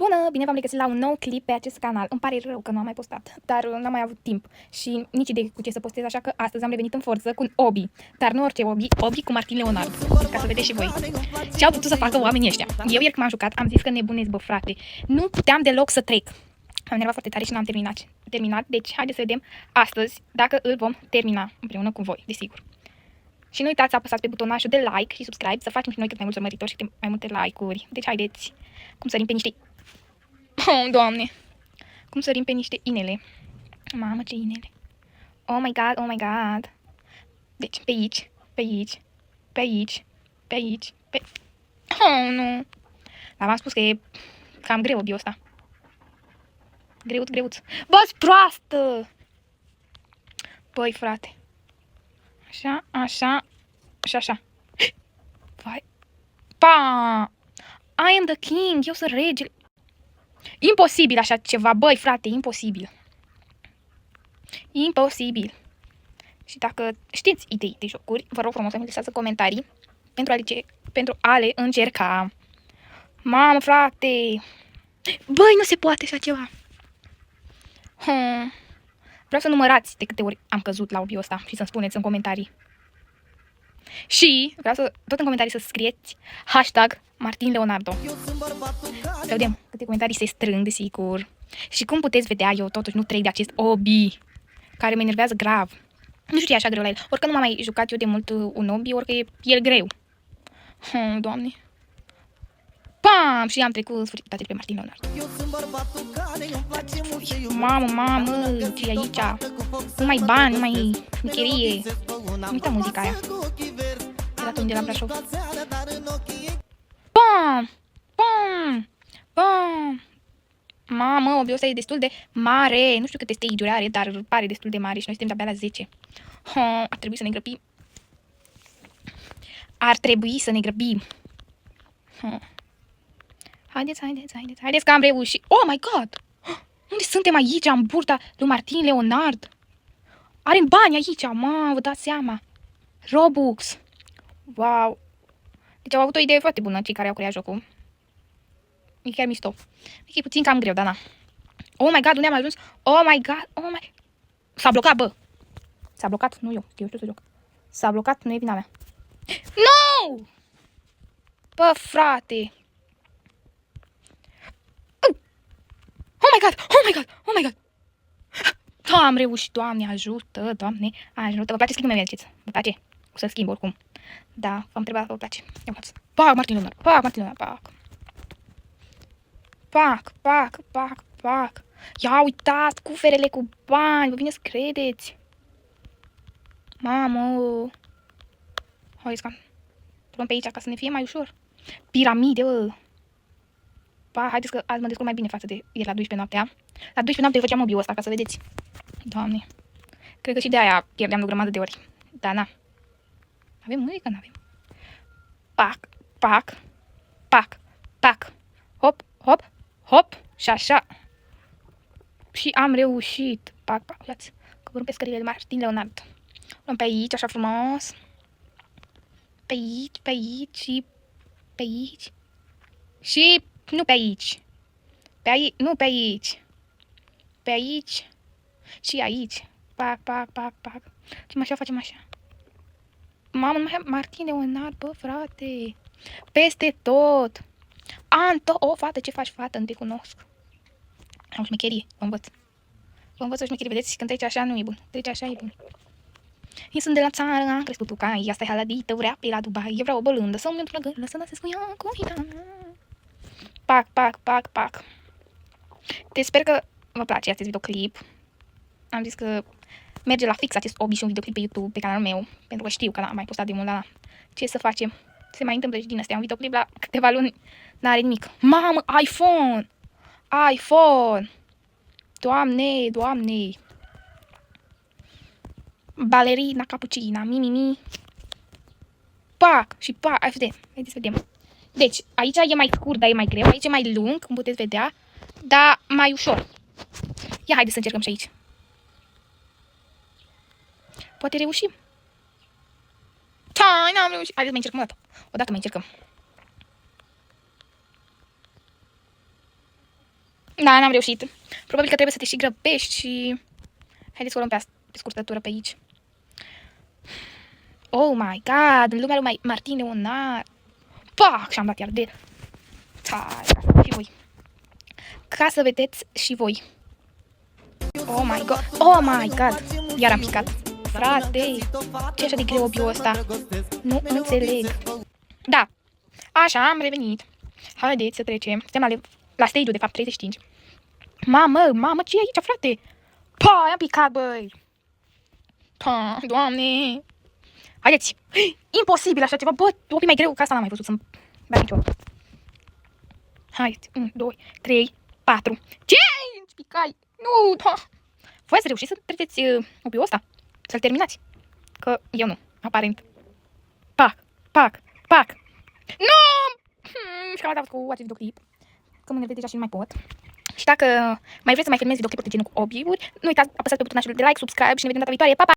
Bună! Bine v-am regăsit la un nou clip pe acest canal. Îmi pare rău că nu am mai postat, dar n-am mai avut timp și nici idee cu ce să postez, așa că astăzi am revenit în forță cu un obi. Dar nu orice obi, obi cu Martin Leonard, ca să vedeți și voi. Ce au putut să facă oamenii ăștia? Eu ieri când m-am jucat am zis că nebunesc, bă, frate. Nu puteam deloc să trec. Am enervat foarte tare și n-am terminat. Deci haideți să vedem astăzi dacă îl vom termina împreună cu voi, desigur. Și nu uitați să apăsați pe butonașul de like și subscribe, să facem și noi cât mai mulți urmăritori și cât mai multe like-uri. Deci haideți, cum sărim pe niște... Oh, Doamne! Cum sărim pe niște inele. Mamă, ce inele! Oh my god, oh my god! Deci, pe aici, pe aici, pe aici, pe aici, pe... Oh, nu! Dar v-am spus că e cam greu obiul ăsta. Greuț. Bă-s proastă! Băi, frate. Așa și așa. Vai. Pa! I am the king! Eu sunt regele. Imposibil așa ceva, băi, frate, imposibil. Imposibil. Și dacă știți idei de jocuri, vă rog frumos să-mi lăsați comentarii pentru a le încerca. Mamă, frate! Băi, nu se poate așa ceva. Vreau să numărați de câte ori am căzut la obiul ăsta și să-mi spuneți în comentarii. Și vreau să, tot în comentarii să scrieți hashtag Martin Leonardo. Să vedem câte comentarii se strâng, desigur. Și cum puteți vedea, eu totuși nu trec de acest obi care mă enervează grav. Nu știu ce e așa greu la el. Orică nu m-am mai jucat eu de mult un obi, orică e el greu. Doamne. Pam! Și am trecut sfârșit pe Martin Leonardo. Mamă, ce e aici? Nu mai bani, nu mai șmecherie. Nu uita muzica aia. E dat unde la Brașov. Pam! Mamă, obiul ăsta e destul de mare. Nu știu câte stage-uri are, dar pare destul de mare și noi suntem de-abia la 10. Ar trebui să ne grăbim. Haideți că am reușit. Oh my god! Unde suntem aici, în burta lui Martin Leonard? Are bani aici, vă dați seama. Robux. Wow. Deci au avut o idee foarte bună cei care au creat jocul. E chiar mișto. E puțin cam greu, dar na. Oh my god, unde am ajuns? Oh my god, S-a blocat, bă. S-a blocat, nu eu, că eu știu să joc. S-a blocat, nu e vina mea. No! Bă, frate. Oh my god. Da, am reușit, Doamne ajută, Doamne ajută. Vă place să schimb, mai mergeți. Vă place? O să schimb oricum. Da, v-am întrebat că vă place. Ia uitați. Pac, Martin Leonard, pac. Ia uitați, cuferele cu bani, vă vine să credeți. Mamă. Haideți că luăm pe aici ca să ne fie mai ușor. Piramide, bă. Pa, haideți că azi mă descurc mai bine față de ieri la 12 noaptea. La 12 noapte eu făceam obiul ăsta, ca să vedeți. Doamne. Cred că și de aia pierdeam de o grămadă de ori. Da, na. Avem muzică? N-avem. Pac. Hop. Și așa. Și am reușit. Pac. Uitați. Coborâm pe scările de Martin Leonard. Luăm pe aici, așa frumos. Pe aici și pe aici. Și nu pe aici. Nu pe aici. Pe aici. Și aici. Pac. Facem așa. Mamă, Martin Leonard, bă, frate. Peste tot. Anto, o fată, ce faci, fată? Nu te cunosc. Am șmecherie, vă învăț o șmecherie, vedeți? Când trece așa nu e bun. Trece așa e bun. Eu sunt de la țară, am crescut cu cai, asta e haladită, vrea pe la Dubai. Eu vreau o bălândă, să-mi într-o gârlă, să se scuia cu ea. Pac. Deci sper că vă place acest videoclip. Am zis că merge la fix acest obi și un videoclip pe YouTube, pe canalul meu, pentru că știu că n-am mai postat de mult, dar ce să facem? Se mai întâmplă și din astea, un videoclip la câteva luni n-are nimic. Mamă, iPhone! Doamne! Balerina cappuccina, mi. Pac! Haideți să vedem. Deci, aici e mai scurt, dar e mai greu, aici e mai lung, cum puteți vedea, dar mai ușor. Ia, haideți să încercăm și aici. Poate reușim. N-am reușit. Haideți să mai încercăm o dată. Mai încercăm. Da, n-am reușit. Probabil că trebuie să te și grăbești și... Haideți să o luăm pe scurtătură pe aici. Oh my god, lumea lui Martin Leonard. Pac! Și-am dat iar de... Și voi. Ca să vedeți și voi. Oh my god. Oh my god. Iar am picat. Frate, ce așa de greu obiul ăsta? Nu înțeleg. Da. Așa, am revenit. Haideți să trecem. Suntem la stage-ul, de fapt, 35. Mamă, ce e aici, frate? Pa, am picat, băi. Pa, doamne. Haideți. Imposibil așa ceva. Bă, obi mai greu, ca asta n-am mai văzut să-mi bea niciodată. Haideți. 1, 2, 3, 4. 5! Picai. Nu, da. Voi ați reușit să treceți obiul ăsta? Să-l terminați? Că eu nu, aparent. Pac. Nu! Și cam dat cu acest videoclip. Că mă nervez deja și nu mai pot. Și dacă mai vreți să mai filmez videoclipuri de genul cu obiuri, nu uitați, apăsați pe butonașul de like, subscribe și ne vedem data viitoare. Pa, pa!